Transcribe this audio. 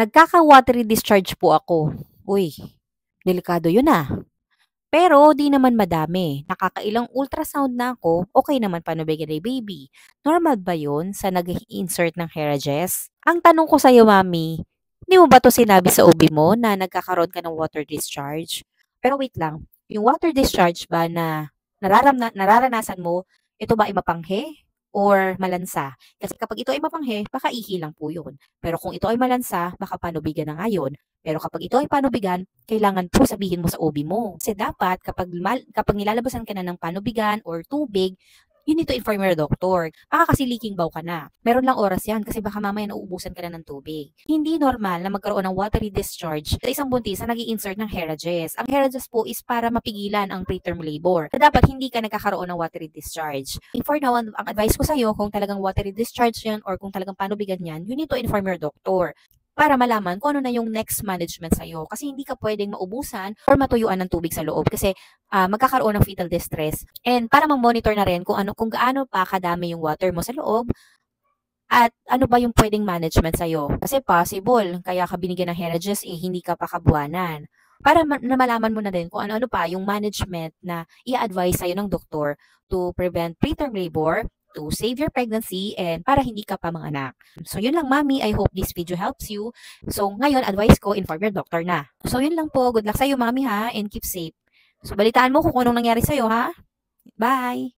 Nagkaka-watery discharge po ako. Uy, delikado yun ah. Pero di naman madami. Nakakailang ultrasound na ako, okay naman panubigan ni baby. Normal ba yun sa nag-insert ng Herages? Ang tanong ko sa'yo, mami, hindi mo ba to sinabi sa OB mo na nagkakaroon ka ng water discharge? Pero wait lang, yung water discharge ba na nararanasan mo, ito ba ay mapanghe or malansa? Kasi kapag ito ay mapanghe, baka ihi lang po yun. Pero kung ito ay malansa, baka panubigan na nga yun. Pero kapag ito ay panubigan, kailangan po sabihin mo sa OB mo. Kasi dapat kapag nilalabasan ka na ng panubigan or tubig, you need to inform your doctor. Baka kasi leaking bow ka na. Meron lang oras yan kasi baka mamaya nauubusan ka na ng tubig. Hindi normal na magkaroon ng watery discharge sa isang buntis na nag-i-insert ng Herages. Ang Herages po is para mapigilan ang preterm labor. So, dapat hindi ka nagkakaroon ng watery discharge. For now, ang advice ko sa'yo, kung talagang watery discharge yan or kung talagang panubigan yan, you need to inform your doctor para malaman kung ano na yung next management sa'yo. Kasi hindi ka pwedeng maubusan or matuyuan ng tubig sa loob kasi magkakaroon ng fetal distress. And para mag-monitor na rin kung gaano pa kadami yung water mo sa loob at ano ba yung pwedeng management sa'yo. Kasi possible, kaya ka binigyan ng Herages, hindi ka pa kabuanan. Para na malaman mo na din kung ano-ano pa yung management na i-advise sa'yo ng doktor to prevent preterm labor, to save your pregnancy, and para hindi ka pa manganak. So, yun lang, mami. I hope this video helps you. So, ngayon, advice ko, inform your doctor na. So, yun lang po. Good luck sa'yo, mami, ha? And keep safe. So, balitaan mo kung anong nangyari sa'yo, ha? Bye!